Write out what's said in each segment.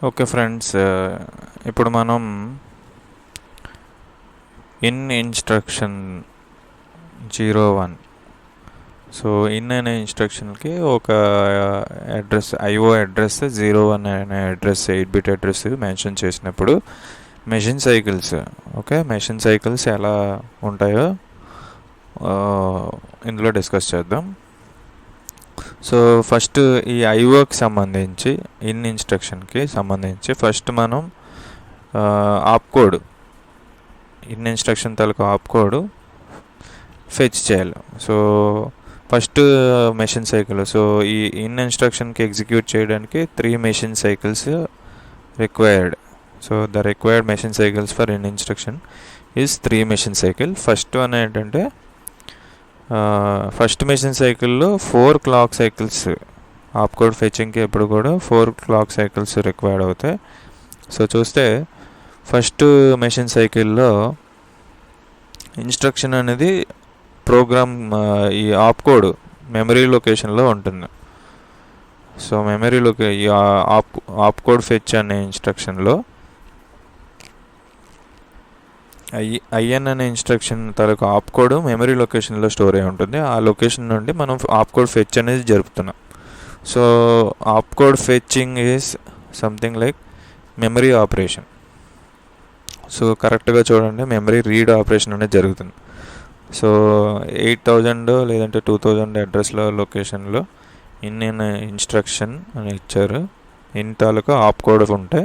Okay friends, ఇప్పుడు మనం instruction 01. So అనే ఇన్స్ట్రక్షన్కి ఒక అడ్రస్ అడ్రస్ 01 అనే అడ్రస్ 8-బిట్ అడ్రస్ మెన్షన్ చేసినప్పుడు మెషిన్ సైకిల్స్ ఎలా ఉంటాయో ఇందులో డిస్కస్ చేద్దాం. సో ఫస్ట్ ఈ ఐఓకి సంబంధించి ఇన్స్ట్రక్షన్కి సంబంధించి ఫస్ట్ మనం ఆప్కోడ్ ఇన్స్ట్రక్షన్ తాలూకు ఆప్కోడ్ ఫెచ్ చేయాలి. So first machine cycle. So ఈ ఇన్స్ట్రక్షన్కి ఎగ్జిక్యూట్ చేయడానికి 3 machine cycles required. So the required machine cycles for instruction is 3 machine cycle. First one ఏంటంటే ఫస్ట్ మెషిన్ సైకిల్లో 4 క్లాక్ సైకిల్స్ ఆప్కోడ్ ఫెచింగ్కి ఎప్పుడు కూడా 4 clock cycles required అవుతాయి. So చూస్తే first machine సైకిల్లో instruction అనేది ప్రోగ్రామ్ ఈ ఆప్కోడ్ మెమరీ లొకేషన్లో ఉంటుంది. సో ఈ ఆప్కోడ్ ఫెచ్ అనే ఇన్స్ట్రక్షన్లో ఐఎన్ అనే ఇన్స్ట్రక్షన్ తాలూకు ఆప్కోడ్ మెమరీ లొకేషన్లో స్టోర్ అయి ఉంటుంది. ఆ లొకేషన్ నుండి మనం ఆప్కోడ్ ఫెచ్ అనేది జరుపుతున్నాం. So opcode fetching is something like memory operation. So కరెక్ట్గా చూడండి, మెమరీ రీడ్ ఆపరేషన్ అనేది జరుగుతుంది. సో 8000 లేదంటే 2000 అడ్రస్లో లొకేషన్లో ఇన్స్ట్రక్షన్ అని ఇచ్చారు. తాలూకా ఆప్కోడ్ ఉంటే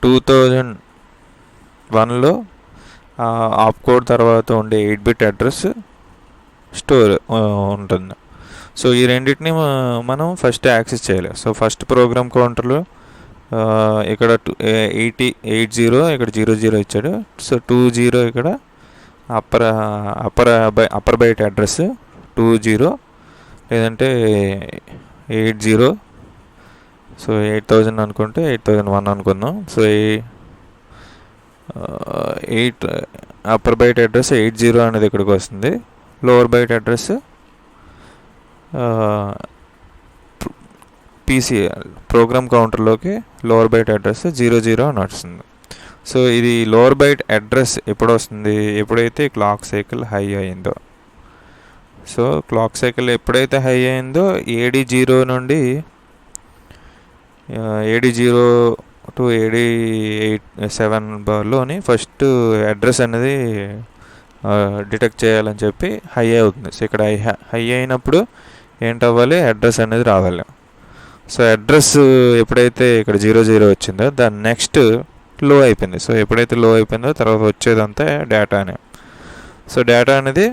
2001లో ఆప్కోడ్ తర్వాత ఉండే 8-బిట్ అడ్రస్ స్టోర్ ఉంటుంది. సో ఈ రెండింటిని మనం ఫస్ట్ యాక్సెస్ చేయాలి. సో ఫస్ట్ ప్రోగ్రామ్ కౌంటర్లో ఇక్కడ 80 ఇక్కడ 00 ఇచ్చాడు. సో 20 ఇక్కడ అప్పర్ బైట్ అడ్రస్ 20 లేదంటే 80. సో 8000 అనుకుంటే 8001 అనుకుందాం. సో 8 అప్పర్ బైట్ అడ్రస్ 80 అనేది ఇక్కడికి వస్తుంది. Lower byte address PC program కౌంటర్లోకి లోవర్ బైట్ అడ్రస్ 00 అని వస్తుంది. సో ఇది లోవర్ బైట్ అడ్రస్ ఎప్పుడు వస్తుంది? ఎప్పుడైతే క్లాక్ సైకిల్ హై అయిందో. సో క్లాక్ సైకిల్ ఎప్పుడైతే హై అయిందో AD0 నుండి AD0 టు AD7లోని ఫస్ట్ అడ్రస్ అనేది డిటెక్ట్ చేయాలని చెప్పి హై అవుతుంది. సో ఇక్కడ హై అయినప్పుడు ఏంటవ్వాలి? అడ్రస్ అనేది రావాలి. సో అడ్రస్ ఎప్పుడైతే ఇక్కడ 00 వచ్చిందో దాని నెక్స్ట్ లో అయిపోయింది. సో ఎప్పుడైతే లో అయిపోయిందో తర్వాత వచ్చేదంతా డేటానే. సో డేటా అనేది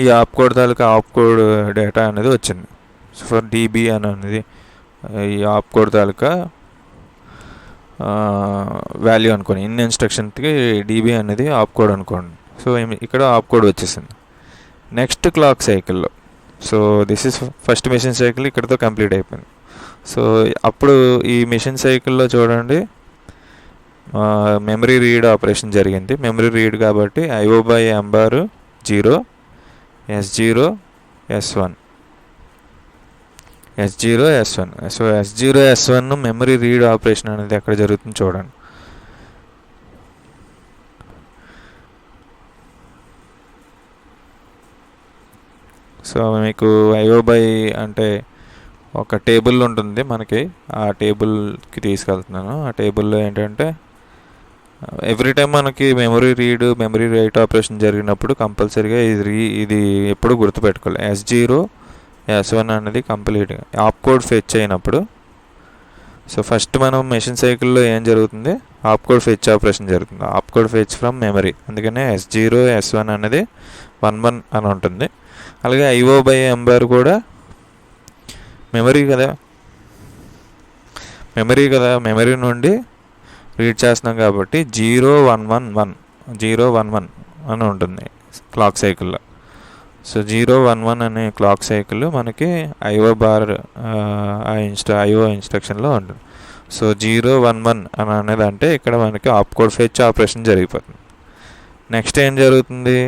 ఈ ఆప్కోడ్ తాలూకా ఆప్కోడ్ డేటా అనేది వచ్చింది. సో ఫర్ DB అనేది ఈ ఆప్కోడ్ తాలూకా వాల్యూ అనుకోండి. ఇన్స్ట్రక్షన్కి DB అనేది ఆప్కోడ్ అనుకోండి. సో ఇక్కడ ఆప్కోడ్ వచ్చేసింది. నెక్స్ట్ క్లాక్ సైకిల్లో so this is first machine cycle ఇక్కడతో కంప్లీట్ అయిపోయింది. సో అప్పుడు ఈ మెషిన్ సైకిల్లో చూడండి, మెమరీ రీడ్ ఆపరేషన్ జరిగింది. మెమరీ రీడ్ కాబట్టి IO/M 0 S0 S1 so S0 S1 memory read operation అనేది ఎక్కడ జరుగుతుంది చూడండి. సో మీకు IO/, అంటే ఒక టేబుల్ ఉంటుంది మనకి. ఆ టేబుల్కి తీసుకెళ్తున్నాను. ఆ టేబుల్లో ఏంటంటే ఎవ్రీ టైం మనకి మెమరీ రైట్ ఆపరేషన్ జరిగినప్పుడు కంపల్సరీగా ఇది ఎప్పుడు గుర్తుపెట్టుకోవాలి. S0 S1 అనేది కంప్లీట్ ఆప్కోడ్ ఫెచ్ అయినప్పుడు. సో ఫస్ట్ మనం మెషిన్ సైకిల్లో ఏం జరుగుతుంది? ఆప్కోడ్ ఫెచ్ ఆపరేషన్ జరుగుతుంది. Opcode fetch from memory. అందుకనే S0 S1 అనేది 11 అని ఉంటుంది. అలాగే IO/M కూడా మెమరీ కదా, మెమరీ నుండి రీడ్ చేస్తున్నాం కాబట్టి 011 అని ఉంటుంది క్లాక్ సైకిల్లో. సో 011 అనే క్లాక్ సైకిల్ మనకి IO ఇన్స్ట్రక్షన్లో ఉంటుంది. సో 011 అని అనేది అంటే ఇక్కడ మనకి ఆప్కోడ్ ఫెచ్ ఆపరేషన్ జరిగిపోతుంది. నెక్స్ట్ ఏం జరుగుతుంది?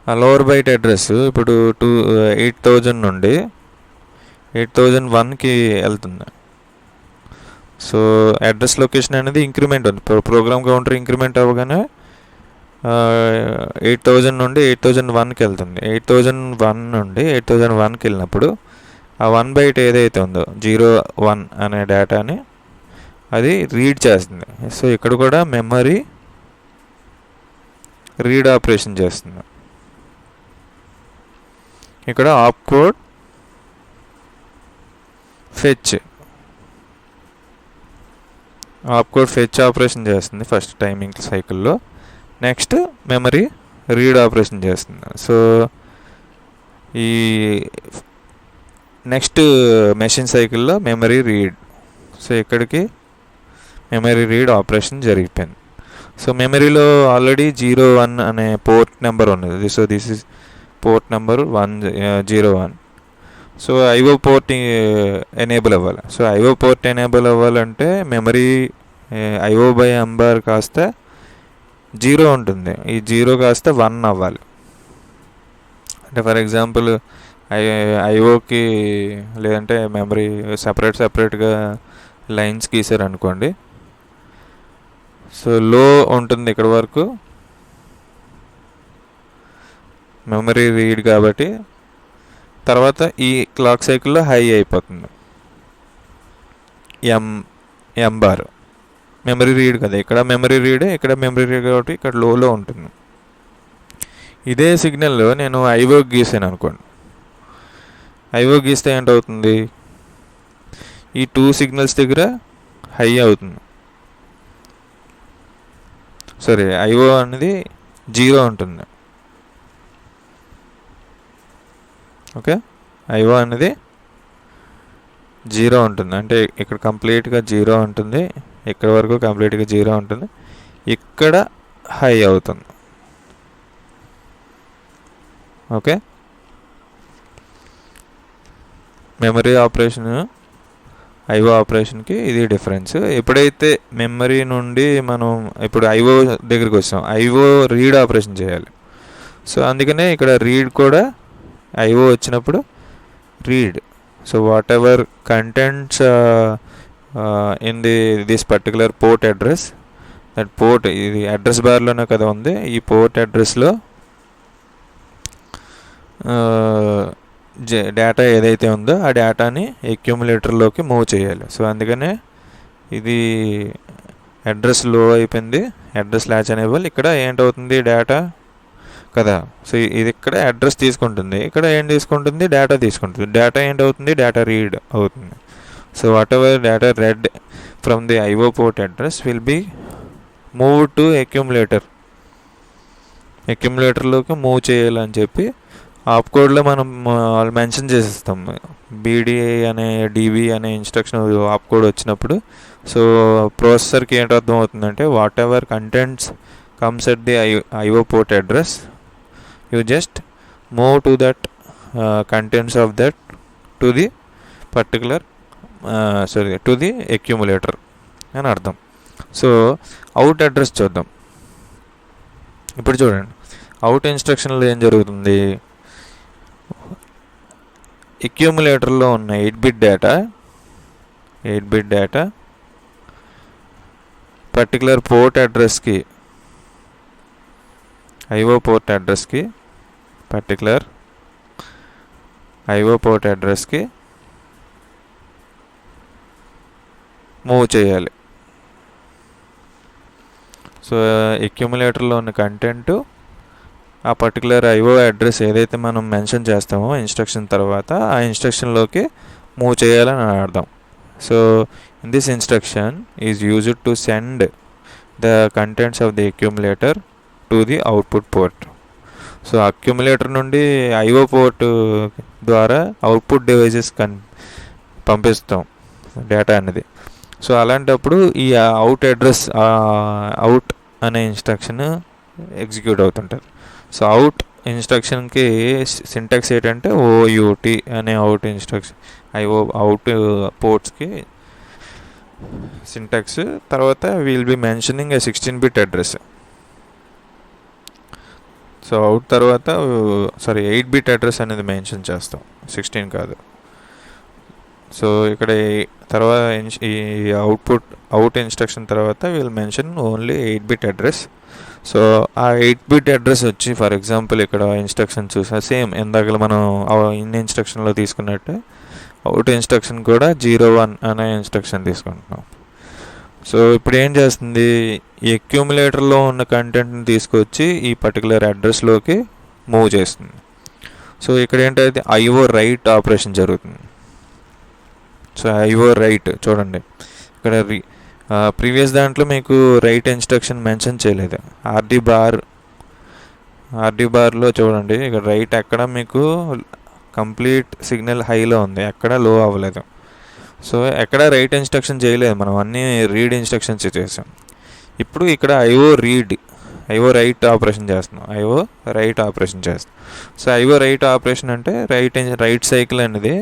ఆ లోవర్ బైట్ అడ్రస్ ఇప్పుడు 8000 నుండి 8001కి వెళ్తుంది. సో అడ్రస్ లొకేషన్ అనేది ఇంక్రిమెంట్ ఉంది. ప్రోగ్రామ్ కౌంటర్ ఇంక్రిమెంట్ అవ్వగానే 8000 నుండి 8001కి వెళ్తుంది. 8001 నుండి 8001కి వెళ్ళినప్పుడు ఆ 1 బైట్ ఏదైతే ఉందో 01 అనే డేటాని అది రీడ్ చేస్తుంది. సో ఇక్కడ కూడా మెమరీ రీడ్ ఆపరేషన్ చేస్తుంది. ఇక్కడ ఆప్కోడ్ ఫెచ్ ఆపరేషన్ చేస్తుంది ఫస్ట్ టైమింగ్ సైకిల్లో. నెక్స్ట్ మెమరీ రీడ్ ఆపరేషన్ చేస్తుంది. సో ఈ నెక్స్ట్ మెషిన్ సైకిల్లో మెమరీ రీడ్. సో ఇక్కడికి మెమరీ రీడ్ ఆపరేషన్ జరిగిపోయింది. సో మెమరీలో ఆల్రెడీ 01 అనే పోర్ట్ నెంబర్ ఉన్నది. So this is port number 101. So IO port enable అవ్వాలి. సో ఐఓ పోర్ట్ ఎనేబుల్ అవ్వాలంటే మెమరీ ఐఓ బై ఎంబార్ కాస్త 0 ఉంటుంది. ఈ 0 కాస్త 1 అవ్వాలి. అంటే ఫర్ ఎగ్జాంపుల్ ఐఓకి లేదంటే మెమరీ సపరేట్గా లైన్స్ గీసారు అనుకోండి. సో లో ఉంటుంది ఇక్కడ వరకు మెమరీ రీడ్ కాబట్టి, తర్వాత ఈ క్లాక్ సైకిల్లో హై అయిపోతుంది. ఎం బార్ మెమరీ రీడ్ కదా, ఇక్కడ మెమరీ రీడ్, ఇక్కడ మెమరీ రీడ్ కాబట్టి ఇక్కడ లోలో ఉంటుంది. ఇదే సిగ్నల్లో నేను ఐఓ గీసాను అనుకోండి. ఐఓ గీస్తే ఏంటవుతుంది, ఈ 2 సిగ్నల్స్ దగ్గర హై అవుతుంది. సరే, ఐఓ అనేది 0 ఉంటుంది. ఓకే, ఐఓ అనేది 0 ఉంటుంది. అంటే ఇక్కడ కంప్లీట్గా 0 ఉంటుంది, ఇక్కడ వరకు కంప్లీట్గా 0 ఉంటుంది, ఇక్కడ హై అవుతుంది. ఓకే, మెమరీ ఆపరేషన్ ఐఓ ఆపరేషన్కి ఇది డిఫరెన్స్. ఎప్పుడైతే మెమరీ నుండి మనం ఇప్పుడు ఐఓ దగ్గరికి వస్తాం, ఐఓ రీడ్ ఆపరేషన్ చేయాలి. సో అందుకనే ఇక్కడ రీడ్ కూడా ఐఓ వచ్చినప్పుడు read. So what ever contents in this particular port address, that port ఇది అడ్రస్ బార్లోనే కదా ఉంది, ఈ పోర్ట్ అడ్రస్లో డేటా ఏదైతే ఉందో ఆ డేటాని అక్యూములేటర్లోకి మూవ్ చేయాలి. సో అందుకనే ఇది అడ్రస్ లో అయిపోయింది, అడ్రస్ ల్యాచ్ అనేబుల్. ఇక్కడ ఏంటవుతుంది, డేటా కదా. సో ఇది ఇక్కడ అడ్రస్ తీసుకుంటుంది, ఇక్కడ ఏం తీసుకుంటుంది, డేటా తీసుకుంటుంది. డేటా ఏంటవుతుంది, డేటా రీడ్ అవుతుంది. So whatever data read from the IO port address will be move to అక్యూములేటర్లోకి మూవ్ చేయాలని చెప్పి ఆప్కోడ్లో మనం మెన్షన్ చేసేస్తాం. బీడీ అనే డిబి అనే ఇన్స్ట్రక్షన్ ఆప్కోడ్ వచ్చినప్పుడు, సో ప్రాసెసర్కి ఏంటి అర్థం అవుతుందంటే, what ever contents comes at the IO port address, you just move to that contents of that to the particular to the accumulator అని అర్థం. సో అవుట్ అడ్రస్ చూద్దాం. ఇప్పుడు చూడండి, అవుట్ ఇన్స్ట్రక్షన్లో ఏం జరుగుతుంది, అక్యూములేటర్లో ఉన్న 8-బిట్ డేటా పర్టికులర్ పోర్ట్ అడ్రస్కి, ఐఓ పోర్ట్ అడ్రస్కి మూవ్ చేయాలి. సో అక్యూములేటర్లో ఉన్న కంటెంట్ ఆ పర్టికులర్ ఐఓ అడ్రస్ ఏదైతే మనం మెన్షన్ చేస్తామో ఇన్స్ట్రక్షన్ తర్వాత, ఆ ఇన్స్ట్రక్షన్లోకి మూవ్ చేయాలని అర్థం. So in this instruction is used to send the contents of the accumulator to the output port. So accumulator నుండి ఐఓ పోర్ట్ ద్వారా అవుట్పుట్ డివైజెస్ పంపిస్తాం డేటా అనేది. సో అలాంటప్పుడు ఈ అవుట్ అనే ఇన్స్ట్రక్షన్ ఎగ్జిక్యూట్ అవుతుంటుంది. సో అవుట్ ఇన్స్ట్రక్షన్కి సింటాక్స్ ఏంటంటే ఓయూటీ అనే అవుట్ ఇన్స్ట్రక్షన్, అవుట్ పోర్ట్స్కి సింటాక్స్. తర్వాత విల్ బి మెన్షనింగ్ ఏ 16-బిట్ అడ్రస్. సో అవుట్ తర్వాత 8-బిట్ అడ్రస్ అనేది మెన్షన్ చేస్తాం, 16 కాదు. సో ఇక్కడ తర్వాత ఈ అవుట్ ఇన్స్ట్రక్షన్ తర్వాత will mention only 8-bit address. So ఆ 8-bit అడ్రస్ వచ్చి ఫర్ ఎగ్జాంపుల్ ఇక్కడ ఇన్స్ట్రక్షన్ చూసా సేమ్ ఇందాక మనం ఇన్ ఇన్స్ట్రక్షన్లో తీసుకున్నట్టే అవుట్ ఇన్స్ట్రక్షన్ కూడా 01 అనే ఇన్స్ట్రక్షన్ తీసుకుంటున్నాం. సో ఇప్పుడు ఏం చేస్తుంది, ఈ అక్యూములేటర్లో ఉన్న కంటెంట్ని తీసుకొచ్చి ఈ పర్టికులర్ అడ్రస్లోకి మూవ్ చేస్తుంది. సో ఇక్కడ ఏంటంటే ఐఓ రైట్ ఆపరేషన్ జరుగుతుంది. సో ఐఓ రైట్ చూడండి ఇక్కడ ప్రీవియస్ దాంట్లో మీకు రైట్ ఇన్స్ట్రక్షన్ మెన్షన్ చేయలేదు. ఆర్డీ బార్లో చూడండి ఇక్కడ రైట్ ఎక్కడ మీకు కంప్లీట్ సిగ్నల్ హైలో ఉంది, ఎక్కడ లో అవ్వలేదు. సో ఎక్కడ రైట్ ఇన్స్ట్రక్షన్ చేయలేదు, మనం అన్నీ రీడ్ ఇన్స్ట్రక్షన్స్ చేసాం. ఇప్పుడు ఇక్కడ ఐఓ రైట్ ఆపరేషన్ చేస్తున్నాం. సో ఐఓ రైట్ ఆపరేషన్ అంటే రైట్ సైకిల్ అనేది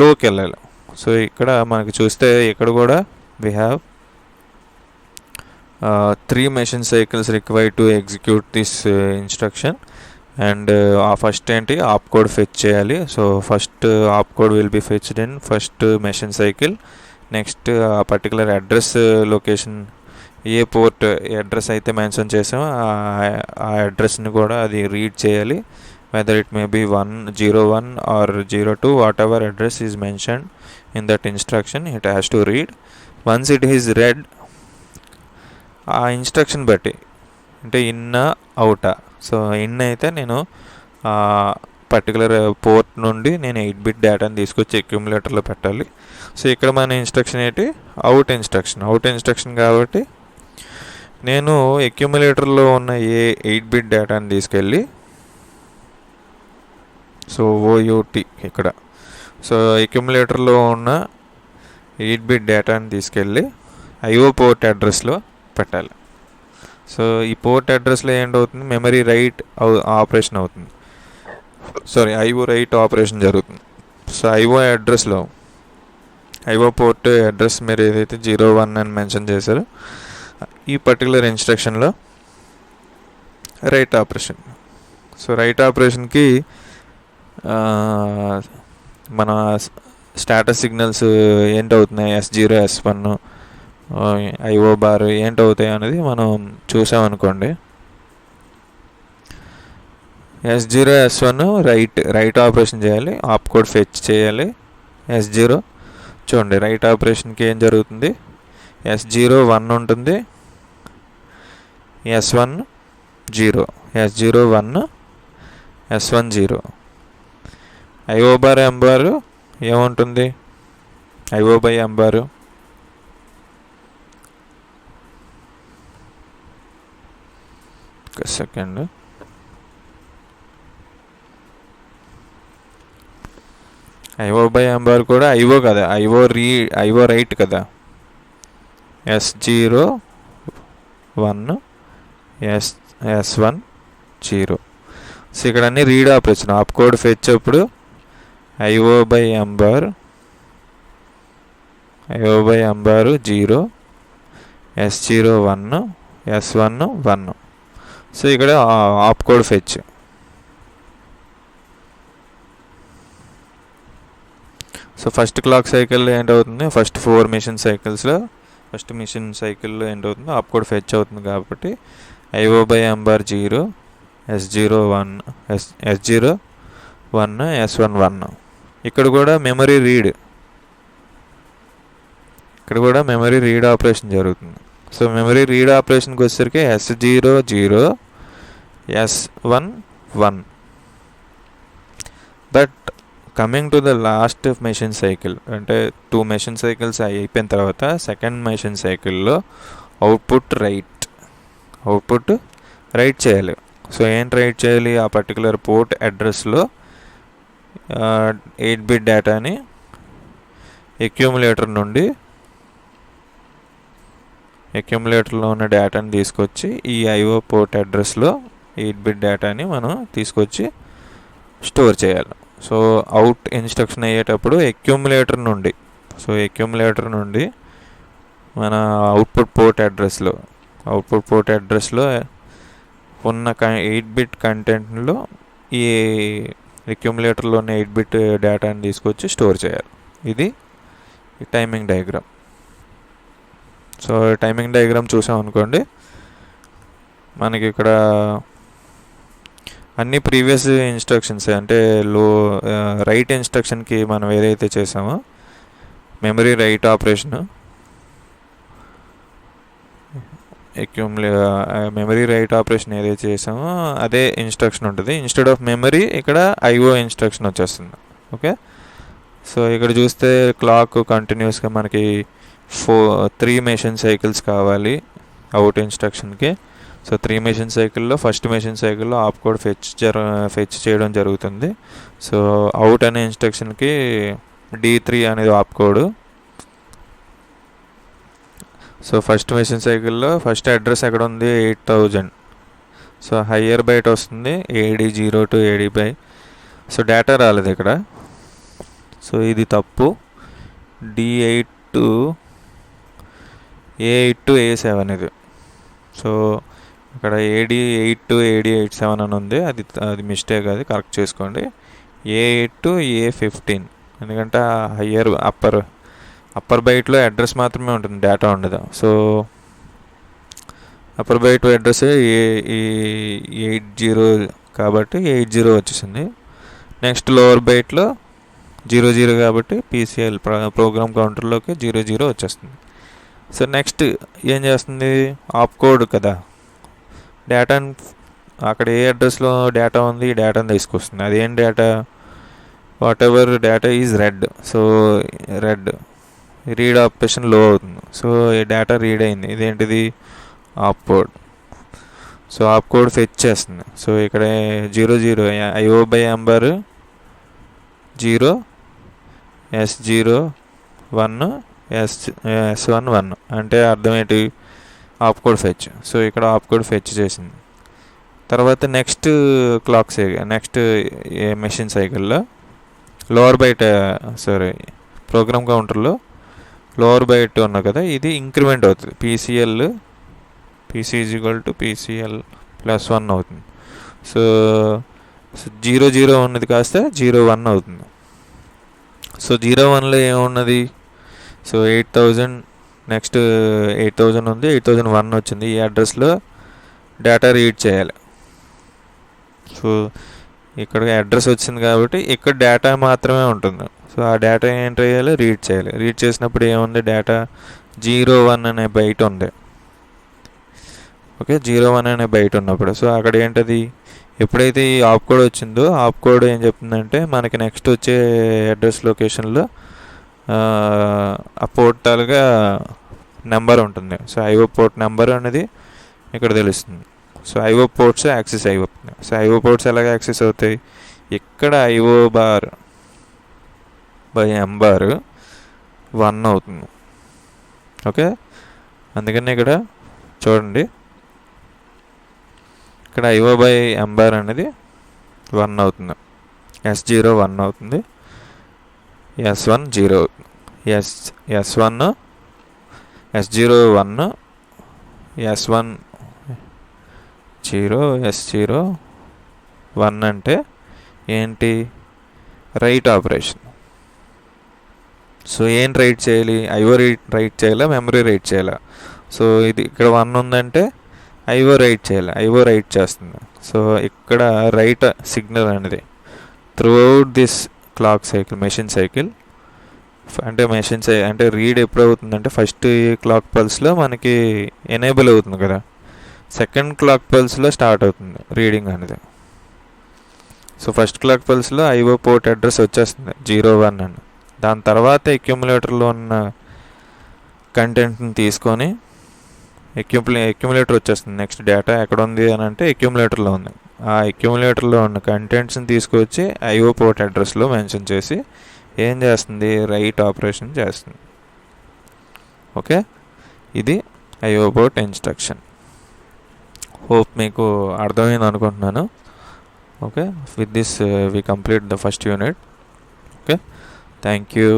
లోకి వెళ్ళాలి. సో ఇక్కడ మనకి చూస్తే ఇక్కడ కూడా we have 3 machine cycles required to execute this instruction. And first ఏంటి ఆప్కోడ్ ఫెచ్ చేయాలి. So first opcode will be fetched in first machine cycle. Next ఆ పర్టికులర్ అడ్రస్ లొకేషన్ ఏ పోర్ట్ అడ్రస్ అయితే మెన్షన్ చేసామో ఆ అడ్రస్ని కూడా అది రీడ్ చేయాలి. whether it may be 101 or 02, whatever address is mentioned in that instruction it has to read. Once it is read, ఆ instruction బట్టి అంటే ఇన్నా అవుటా. సో ఇన్ అయితే నేను పర్టికులర్ పోర్ట్ నుండి నేను 8-bit డేటాని తీసుకొచ్చి అక్యూములేటర్లో పెట్టాలి. సో ఇక్కడ మన ఇన్స్ట్రక్షన్ ఏంటి, అవుట్ ఇన్స్ట్రక్షన్ కాబట్టి నేను అక్యూములేటర్లో ఉన్న ఏ 8-bit డేటాని తీసుకెళ్ళి సో ఓయూటీ ఇక్కడ సో అక్యూములేటర్లో ఉన్న 8-bit డేటాని తీసుకెళ్ళి ఐఓ పోర్ట్ అడ్రస్లో పెట్టాలి. సో ఈ పోర్ట్ అడ్రస్లో ఏంటవుతుంది, మెమరీ రైట్ ఆపరేషన్ అవుతుంది. ఐఓ రైట్ ఆపరేషన్ జరుగుతుంది. సో ఐఓ పోర్ట్ అడ్రస్ మీరు ఏదైతే 01 అని మెన్షన్ చేశారో ఈ పర్టికులర్ ఇన్స్ట్రక్షన్లో రైట్ ఆపరేషన్. సో రైట్ ఆపరేషన్కి మన స్టేటస్ సిగ్నల్స్ ఏంటవుతున్నాయి, S0 S1 ఐఓ బార్ ఏంటవుతాయి అనేది మనం చూసామనుకోండి. S0 S1 రైట్ ఆపరేషన్ చేయాలి, ఆప్కోడ్ ఫెచ్ చేయాలి. S0 చూడండి రైట్ ఆపరేషన్కి ఏం జరుగుతుంది, S0 1 ఉంటుంది, S1 0, S0 1 S1 0. IO bar ఎం బార్ ఏముంటుంది, IO by M bar second IO by M bar కూడా ఐఓ కదా, ఐఓ రైట్ కదా. S0 1 S1 0. సో ఇక్కడ అన్ని రీడ్ ఆపరేషన్ ఆప్కోడ్ ఫెచ్ అప్పుడు IO by M bar 0, S0 1 S1 1. So ఇక్కడ opcode fetch. So first clock సైకిల్లో ఏంటవుతుంది, first 4 machine సైకిల్స్లో first machine సైకిల్లో ఏంటవుతుంది, opcode fetch అవుతుంది కాబట్టి IO by M bar 0, S0 1 S1 1. ఇక్కడ కూడా మెమరీ రీడ్ ఆపరేషన్ జరుగుతుంది. So memory read ఆపరేషన్కి వచ్చేసరికి S0 0 S1 1. But coming to the last machine cycle అంటే 2 మెషిన్ సైకిల్స్ అయిపోయిన తర్వాత సెకండ్ మెషిన్ సైకిల్లో అవుట్పుట్ రైట్ చేయాలి. సో ఏంటి రైట్ చేయాలి, ఆ పర్టికులర్ పోర్ట్ అడ్రస్లో 8-bit డేటాని అక్యూములేటర్లో ఉన్న డేటాని తీసుకొచ్చి ఈ ఐఓ పోర్ట్ అడ్రస్లో 8-bit డేటాని మనం తీసుకొచ్చి స్టోర్ చేయాలి. సో అవుట్ ఇన్స్ట్రక్షన్ అయ్యేటప్పుడు అక్యూములేటర్ నుండి మన అవుట్పుట్ పోర్ట్ అడ్రస్లో ఉన్న 8-bit కంటెంట్లో ఈ అక్యూములేటర్లో ఉన్న 8-bit డేటాని తీసుకొచ్చి స్టోర్ చేయాలి. ఇది ఈ timing diagram. So timing diagram చూసాం అనుకోండి, మనకి ఇక్కడ అన్ని ప్రీవియస్ ఇన్స్ట్రక్షన్స్ అంటే రైట్ ఇన్స్ట్రక్షన్కి మనం ఏదైతే చేసామో memory write operation, memory write operation ఏదైతే చేసామో అదే ఇన్స్ట్రక్షన్ ఉంటుంది. ఇన్స్టెడ్ ఆఫ్ మెమరీ ఇక్కడ ఐఓ ఇన్స్ట్రక్షన్ వచ్చేస్తుంది. ఓకే, సో ఇక్కడ చూస్తే క్లాక్ కంటిన్యూస్గా మనకి 3 మెషిన్ సైకిల్స్ కావాలి అవుట్ ఇన్స్ట్రక్షన్కి. సో 3 మెషిన్ సైకిల్లో ఫస్ట్ మెషిన్ సైకిల్లో ఆప్ కోడ్ ఫెచ్ చేయడం జరుగుతుంది. సో అవుట్ అనే ఇన్స్ట్రక్షన్కి D3 అనేది ఆప్ కోడ్. సో ఫస్ట్ మెషిన్ సైకిల్లో ఫస్ట్ అడ్రస్ ఎక్కడ ఉంది, 8000. సో హయ్యర్ బైట్ వస్తుంది AD0 to AD5. So data రాలేదు ఇక్కడ. సో ఇది తప్పు. D8 to A8 to A7 ఇది. సో ఇక్కడ AD8 to AD87 అని ఉంది, అది మిస్టేక్, అది కరెక్ట్ చేసుకోండి. A8 to A15 ఎందుకంటే హయ్యర్ అప్పర్ బైట్లో అడ్రస్ మాత్రమే ఉంటుంది, డేటా ఉండదు. సో అప్పర్ బైట్ అడ్రస్ 80 కాబట్టి 80 వచ్చేసింది. నెక్స్ట్ లోవర్ బైట్లో 00 కాబట్టి PCL ప్రోగ్రామ్ కౌంటర్లోకి 00 వచ్చేస్తుంది. సో నెక్స్ట్ ఏం చేస్తుంది, ఆప్ కోడ్ కదా, డేటాను అక్కడ ఏ అడ్రస్లో డేటా ఉంది ఈ డేటాను తీసుకొస్తుంది. అదేం data, what ever data is red. So red read operation లో అవుతుంది. సో ఈ డేటా రీడ్ అయింది, ఇదేంటిది ఆప్ కోడ్. సో ఆప్ కోడ్ ఫెచ్ చేస్తుంది. సో ఇక్కడ 00 IO by Ember 0 S01 S11 అంటే అర్థం ఏంటి, ఆప్ కోడ్ ఫెచ్. సో ఇక్కడ ఆప్ కోడ్ ఫెచ్ చేసింది. తర్వాత నెక్స్ట్ నెక్స్ట్ మెషిన్ సైకిల్లో లోవర్ బైట్ ప్రోగ్రామ్ కౌంటర్లో లోవర్ బైట్ ఉన్నా కదా, ఇది ఇంక్రిమెంట్ అవుతుంది. PC = PCL +1 అవుతుంది. సో 00 ఉన్నది కాస్త 01 అవుతుంది. సో 01లో ఏమున్నది, సో 8000 నెక్స్ట్ 8000 ఉంది, 8001 వచ్చింది. ఈ అడ్రస్లో డేటా రీడ్ చేయాలి. సో ఇక్కడ అడ్రస్ వచ్చింది కాబట్టి ఇక్కడ డేటా మాత్రమే ఉంటుంది. సో ఆ డేటా ఏంటి చేయాలి, రీడ్ చేయాలి. రీడ్ చేసినప్పుడు ఏముంది, డేటా 01 అనే బైట్ ఉంది. ఓకే, 01 అనే బైట్ ఉన్నప్పుడు సో అక్కడ ఏంటది, ఎప్పుడైతే ఈ ఆప్ కోడ్ వచ్చిందో ఆప్ కోడ్ ఏం చెప్తుందంటే మనకి నెక్స్ట్ వచ్చే అడ్రస్ లొకేషన్లో ఆ పోర్టల్గా నెంబర్ ఉంటుంది. సో IO పోర్ట్ నెంబర్ అనేది ఇక్కడ తెలుస్తుంది. సో IO పోర్ట్స్ యాక్సెస్ అయిపోతుంది. సో IO పోర్ట్స్ ఎలాగ యాక్సెస్ అవుతాయి, ఇక్కడ IO బార్ బై ఎంబార్ 1 అవుతుంది. ఓకే, అందుకని ఇక్కడ చూడండి, ఇక్కడ IO by ఎంబార్ అనేది 1 అవుతుంది. S0 1 అవుతుంది, S1 0 అవుతుంది. S1 S0 1, S1 0, S0 1 అంటే ఏంటి, రైట్ ఆపరేషన్. సో ఏం రైట్ చేయాలి, IO రైట్ చేయాలా, మెమరీ రైట్ చేయాలా. సో ఇది ఇక్కడ 1 ఉందంటే IO రైట్ చేయాలి, IO రైట్ చేస్తుంది. సో ఇక్కడ రైట్ సిగ్నల్ అనేది throughout this clock cycle machine cycle అంటే రీడ్ ఎప్పుడు అవుతుందంటే ఫస్ట్ క్లాక్ పల్స్లో మనకి ఎనేబుల్ అవుతుంది కదా, సెకండ్ క్లాక్ పల్స్లో స్టార్ట్ అవుతుంది రీడింగ్ అనేది. సో ఫస్ట్ క్లాక్ పల్స్లో IO పోర్ట్ అడ్రస్ వచ్చేస్తుంది 01 అని. దాని తర్వాత అక్యుములేటర్లో ఉన్న కంటెంట్ని తీసుకొని అక్యుములేటర్ వచ్చేస్తుంది. నెక్స్ట్ డేటా ఎక్కడ ఉంది అని అంటే అక్యుములేటర్లో ఉంది. ఆ అక్యుములేటర్లో ఉన్న కంటెంట్స్ని తీసుకొచ్చి IO పోర్ట్ అడ్రస్లో మెన్షన్ చేసి ఏం చేస్తుంది, రైట్ ఆపరేషన్ చేస్తుంది. ఓకే, ఇది IO పోర్ట్ ఇన్స్ట్రక్షన్. హోప్ మీకు అర్థమైంది అనుకుంటున్నాను. Okay, with this we complete the first unit. Okay, thank you.